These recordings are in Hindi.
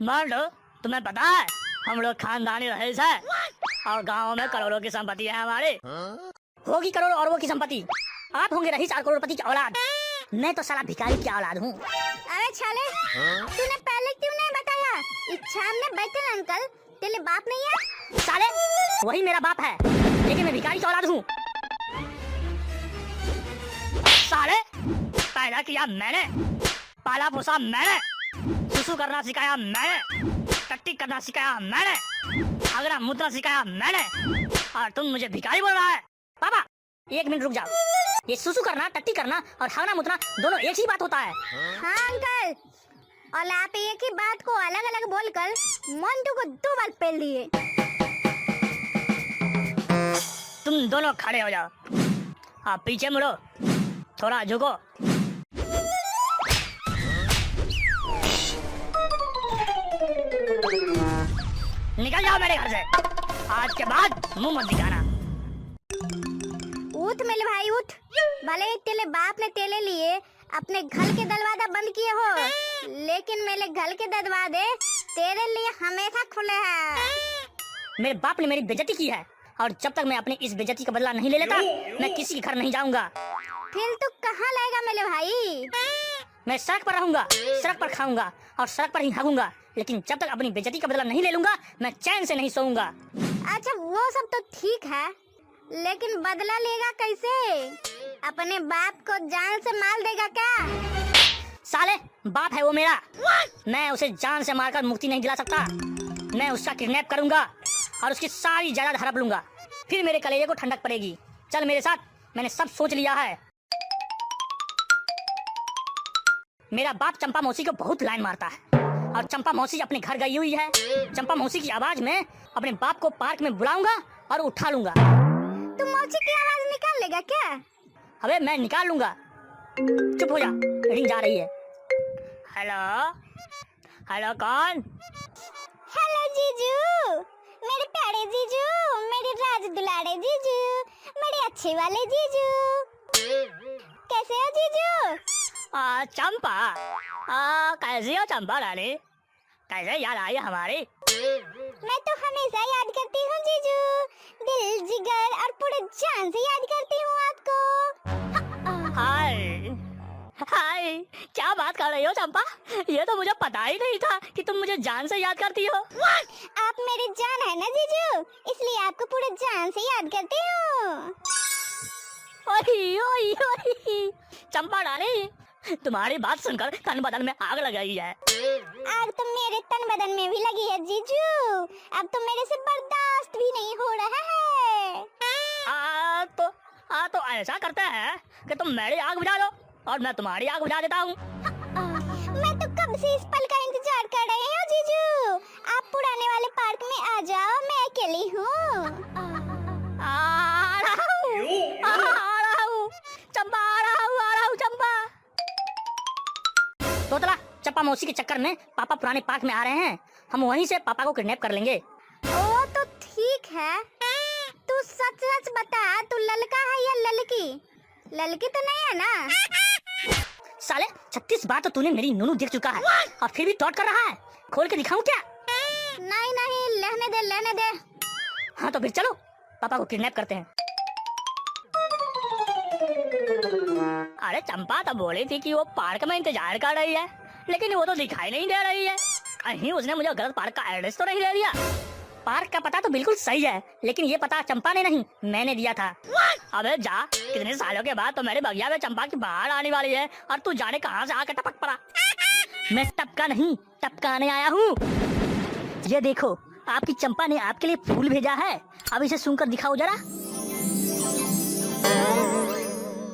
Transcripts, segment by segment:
मान लो तुम्हें पता है हम लोग खानदानी रईस है और गाँव में करोड़ों की संपत्ति है हमारी। होगी करोड़ों औरों की संपत्ति, आप होंगे रईस 4 करोड़पति की औलाद, मैं तो साला भिखारी की औलाद हूँ। अरे छाले, तूने पहले क्यों नहीं बताया? इस सामने बैठे अंकल तेरे बाप नहीं है? साले वही मेरा बाप है, लेकिन मैं भिखारी की औलाद हूँ। साले पैदा किया मैंने, पाला पोसा मैंने, सुसु करना सिखाया मैंने, टट्टी करना सिखाया मैंने, अगरा मुद्रा सिखाया मैंने, और तुम मुझे भिखारी बोल रहा है। पापा 1 मिनट रुक जाओ, ये सुसु करना, टट्टी करना और हागना मुतना दोनों एक ही बात होता है। हाँ अंकल, और आप एक ही बात को अलग अलग बोलकर मंटू को 2 बार पेल दिए। तुम दोनों खड़े हो जाओ, आप पीछे मुड़ो, थोड़ा झुको। निकल जाओ मेरे घर से, आज के बाद मुंह मत दिखाना। उठ मेरे भाई उठ, भले ही तेरे बाप ने तेरे लिए अपने घर के दरवाजा बंद किए हो, लेकिन मेरे घर के दरवाजे तेरे लिए हमेशा खुले हैं। मेरे बाप ने मेरी बेइज्जती की है और जब तक मैं अपनी इस बेइज्जती का बदला नहीं ले लेता मैं किसी के घर नहीं जाऊंगा। फिर तू कहाँ लाएगा मेरे भाई? मैं सड़क पर रहूंगा, सड़क पर खाऊंगा और सड़क पर ही भागूंगा, लेकिन जब तक अपनी बेइज्जती का बदला नहीं ले लूंगा मैं चैन से नहीं सोऊंगा। अच्छा वो सब तो ठीक है, लेकिन बदला लेगा कैसे? अपने बाप को जान से मार देगा क्या? साले बाप है वो मेरा, मैं उसे जान से मारकर मुक्ति नहीं दिला सकता। मैं उसका किडनैप करूंगा और उसकी सारी जायदाद हड़प लूंगा, फिर मेरे कलेजे को ठंडक पड़ेगी। चल मेरे साथ, मैंने सब सोच लिया है। मेरा बाप चंपा मौसी को बहुत लाइन मारता है और चंपा मौसी अपने घर गई हुई है। चंपा मौसी की आवाज में अपने बाप को पार्क में बुलाऊंगा और उठा लूंगा। तू मौसी की आवाज निकाल लेगा क्या? अबे मैं निकाल लूंगा, चुप हो जा, रिंग जा रही है। हेलो हेलो कौन? हेलो जीजू, मेरे प्यारे जीजू, मेरे राज दुलारे जीजू, मेरे अच्छे वाले जीजू, कैसे हो जीजू? चंपा, कैसी हो चंपा रानी, कैसे याद आई हमारी? मैं तो हमेशा याद करती हूँ जीजू, दिल जिगर और पूरे जान से याद करती हूँ आपको। हाय हाय, क्या बात कर रही हो चंपा? ये तो मुझे पता ही नहीं था कि तुम मुझे जान से याद करती हो। आप मेरी जान है ना जीजू, इसलिए आपको पूरे जान से याद करती हूँ। ओही ओही ओही, चंपा रानी तुम्हारी बात सुनकर तन बदन में आग लग गई है। आग तो मेरे तन बदन में भी लगी है जीजू, अब तो मेरे से बर्दाश्त भी नहीं हो रहा है। तो ऐसा करते हैं कि तुम मेरी आग बुझा लो और मैं तुम्हारी आग बुझा देता हूँ। मैं तो कब से इस पल का इंतजार कर रही हूँ जीजू, आप पुराने वाले पार्क में आ जाओ, मैं अकेली हूँ। चंपा आ रहा हूँ चंपा। तोतला, चंपा मौसी के चक्कर में पापा पुराने पार्क में आ रहे हैं, हम वहीं से पापा को किडनैप कर लेंगे। ओ तो ठीक है, तू सच सच बता, तू लड़का है या लड़की? लड़की तो नहीं है ना? साले 36 बार तो तूने मेरी नूनू देख चुका है और फिर भी टॉट कर रहा है, खोल के दिखाऊं क्या? नहीं नहीं, रहने दे रहने दे। हाँ तो फिर चलो पापा को किडनैप करते हैं। अरे चंपा तो बोली थी कि वो पार्क में इंतजार कर रही है, लेकिन वो तो दिखाई नहीं दे रही है। कहीं उसने मुझे गलत पार्क का एड्रेस तो नहीं दे दिया? पार्क का पता तो बिल्कुल सही है, लेकिन ये पता चंपा ने नहीं मैंने दिया था। अबे जा, कितने सालों के बाद तो मेरे बगिया में चंपा की बाढ़ आने वाली है और तू जाने कहाँ से आकर टपक पड़ा। मैं टपका नहीं, टपकाने आया हूँ। ये देखो, आपकी चंपा ने आपके लिए फूल भेजा है, अब इसे सुनकर दिखाओ जरा।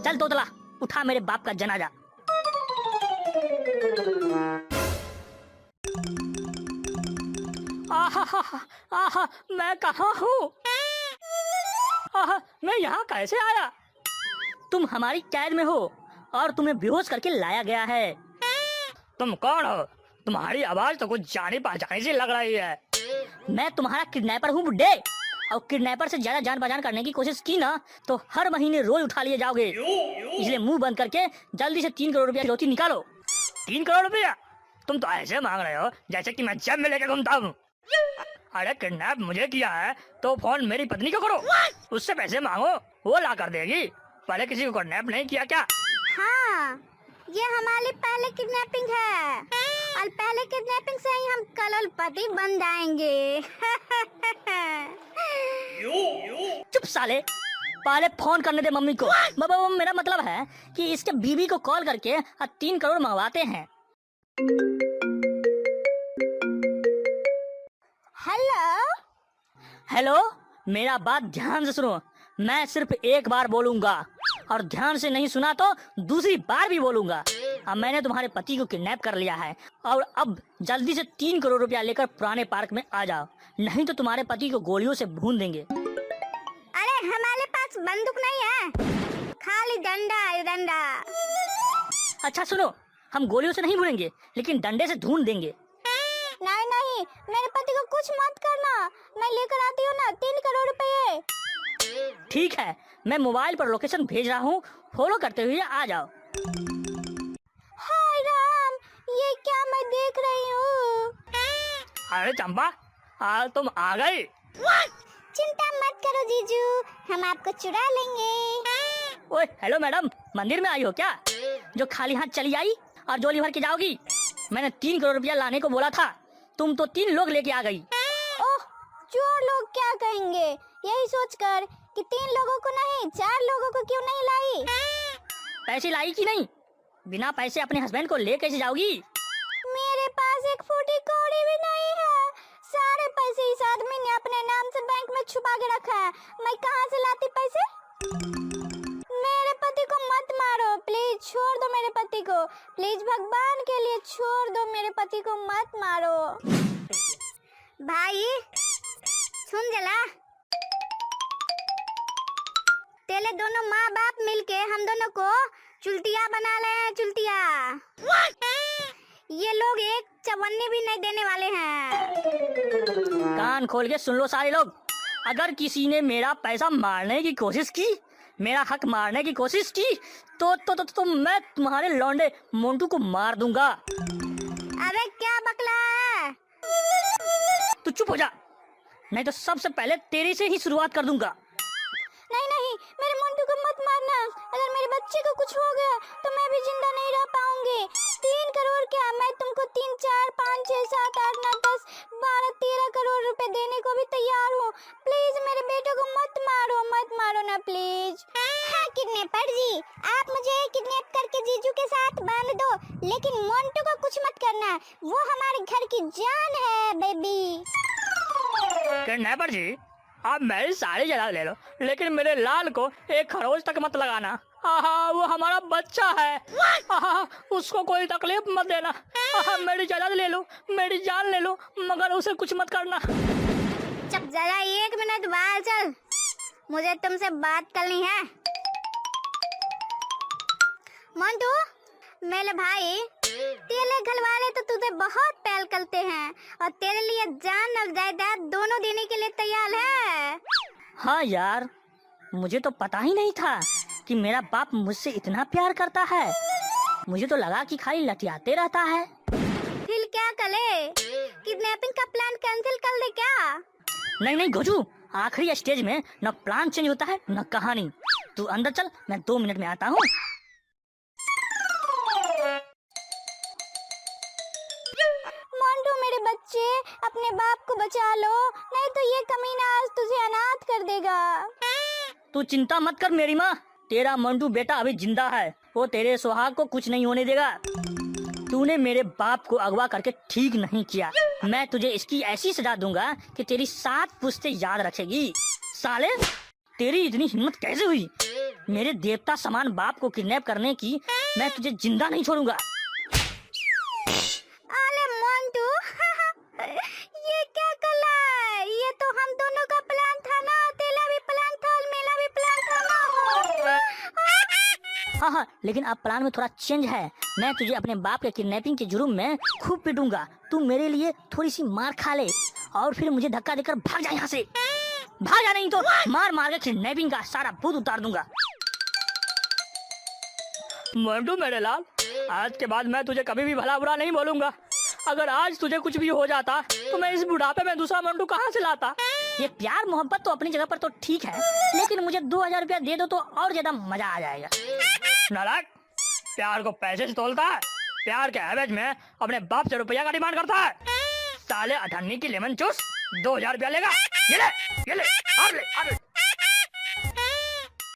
चल तोतला, उठा मेरे बाप का जनाजा। आहा, मैं कहाँ हूँ? मैं यहाँ कैसे आया? तुम हमारी कैद में हो और तुम्हें बेहोश करके लाया गया है। तुम कौन हो? तुम्हारी आवाज तो कुछ जानी पहचानी सी लग रही है। मैं तुम्हारा किडनैपर हूँ बुड्ढे, और किडनैपर से ज्यादा जान पहचान करने की कोशिश की ना तो हर महीने रोज उठा लिए जाओगे। इसलिए मुंह बंद करके जल्दी से 3 करोड़ रुपया की रोटी निकालो। 3 करोड़ रुपया? तुम तो ऐसे मांग रहे हो जैसे कि मैं जेब में लेके घूमता हूँ। अरे किडनैप मुझे किया है तो फोन मेरी पत्नी को करो, उससे पैसे मांगो, वो ला कर देगी। पहले किसी को किडनैप नहीं किया क्या? हाँ, ये हमारी पहले किडनैपिंग है और पहले किडनैपिंग से ही हम करोड़पति बन जाएंगे। चुप साले, पहले फोन करने दे मम्मी को। बाबा मेरा मतलब है कि इसके बीवी को कॉल करके 3 करोड़ मंगवाते हैं। हेलो हेलो, मेरा बात ध्यान से सुनो। मैं सिर्फ एक बार बोलूंगा और ध्यान से नहीं सुना तो दूसरी बार भी बोलूंगा। अब मैंने तुम्हारे पति को किडनैप कर लिया है और अब जल्दी से 3 करोड़ रुपया लेकर पुराने पार्क में आ जाओ, नहीं तो तुम्हारे पति को गोलियों से भून देंगे। अरे हमारे पास बंदूक नहीं है, खाली डंडा है, डंडा। अच्छा सुनो, हम गोलियों से नहीं भूनेंगे लेकिन डंडे से ढूंढ देंगे। नहीं नहीं, मेरे पति को कुछ मत करना, मैं लेकर आती हूँ ना 3 करोड़ रुपए। ठीक है, मैं मोबाइल पर लोकेशन भेज रहा हूँ, फॉलो करते हुए आ जाओ। हाय राम, ये क्या मैं देख रही हूँ? अरे चंपा, आज तुम आ गई। चिंता मत करो जीजू, हम आपको चुरा लेंगे। ओए हेलो मैडम, मंदिर में आई हो क्या जो खाली हाथ चली आई और झोली भर के जाओगी? मैंने 3 करोड़ रुपया लाने को बोला था, तुम तो 3 लोग लेके आ गई। ओह, चोर लोग क्या कहेंगे, यही सोचकर कि 3 लोगों को नहीं 4 लोगों को क्यों नहीं लाई। पैसे लाई कि नहीं? बिना पैसे अपने हस्बैंड को ले कैसे जाओगी? मेरे पास एक फूटी कौड़ी भी नहीं है, सारे पैसे इस आदमी ने अपने नाम से बैंक में छुपा के रखा है, मैं कहाँ से लाती पैसे? मेरे पति को मत मारो प्लीज, छोड़ दो मेरे पति को, प्लीज भगवान के लिए छोड़ दो मेरे पति को, मत मारो। भाई सुन जला, तेरे दोनों माँ बाप मिलके हम दोनों को चुलटिया बना ले हैं, चुलटिया। ये लोग एक चवन्नी भी नहीं देने वाले हैं। कान खोल के सुन लो सारे लोग, अगर किसी ने मेरा पैसा मारने की कोशिश की, मेरा हक मारने की कोशिश की तो मैं तुम्हारे लौंडे मोंटू को मार दूंगा। अबे क्या बकला है? तू चुप हो जा, नहीं तो सबसे पहले तेरे से ही शुरुआत कर दूंगा। नहीं नहीं, मेरे मोंटू को मत मारना, अगर मेरे बच्चे को कुछ हो गया तो मैं भी जिंदा नहीं रह पाऊंगी। 3 करोड़ क्या, मैं तुमको 3 4 5 6 7 8 9 10 12 13 करोड़ रुपए देने को भी तैयार हूँ। प्लीज मेरे बेटे को मत मारो ना प्लीज। हाँ किडनैपर जी, आप मुझे किडनैप करके जीजू के साथ बांध दो, लेकिन मोंटू को कुछ मत करना, वो हमारे घर की जान है बेबी। किडनैपर जी, आप मेरी सारी जगह ले लो, लेकिन मेरे लाल को 1 खरोच तक मत लगाना। आहा, वो हमारा बच्चा है। आहा, उसको कोई तकलीफ मत देना। आहा, मेरी जायदाद ले लो, मेरी जान ले लो, मगर उसे कुछ मत करना। चुप जरा, 1 मिनट बाहर चल, मुझे तुमसे बात करनी है। मोंटू मेरे भाई, तेरे घरवाले तो तुझे बहुत प्यार करते हैं और तेरे लिए जान और जायदाद दोनों देने के लिए तैयार है। हाँ यार, मुझे तो पता ही नहीं था कि मेरा बाप मुझसे इतना प्यार करता है। मुझे तो लगा कि खाली लटियाते रहता है। फिर क्या करे, किडनैपिंग का प्लान कैंसिल कर दे क्या? नहीं नहीं गोजू, आखिरी स्टेज में न प्लान चेंज होता है न कहानी। तू अंदर चल, मैं 2 मिनट में आता हूँ। मोंटू मेरे बच्चे, अपने बाप को बचा लो, नहीं तो ये कमीना आज तुझे अनाथ कर देगा। तू चिंता मत कर मेरी माँ, तेरा मंटू बेटा अभी जिंदा है, वो तेरे सुहाग को कुछ नहीं होने देगा। तूने मेरे बाप को अगवा करके ठीक नहीं किया, मैं तुझे इसकी ऐसी सजा दूंगा कि तेरी 7 पुश्तें याद रखेगी। साले, तेरी इतनी हिम्मत कैसे हुई मेरे देवता समान बाप को किडनैप करने की? मैं तुझे जिंदा नहीं छोड़ूंगा। अरे मोंटू, ये क्या कला है? ये तो हम दोनों का प्लान था ना, तेरा भी प्लान था और मेरा भी प्लान था ना। हाँ हाँ, अब प्लान में थोड़ा चेंज है। मैं तुझे अपने बाप के किडनैपिंग के जुर्म में खूब पीटूंगा, तू मेरे लिए थोड़ी सी मार खा ले और फिर मुझे धक्का देकर भाग जा यहाँ से। भाग जा, नहीं तो मार मार के किडनैपिंग का सारा भूत उतार दूंगा। मंटू मेरे लाल, आज के बाद मैं तुझे कभी भी भला बुरा नहीं बोलूंगा। अगर आज तुझे कुछ भी हो जाता तो मैं इस बुढ़ापे में दूसरा मंटू कहाँ से लाता। ये प्यार मोहब्बत तो अपनी जगह पर तो ठीक है, लेकिन मुझे 2000 रुपया दे दो तो और ज्यादा मजा आ जाएगा। नालायक, प्यार को पैसे से तोलता है, प्यार के एवज में अपने बाप से रुपया का डिमांड करता है। साले अठन्नी की लेमन चूस 2000 रुपया लेगा। ये ले, आ ले।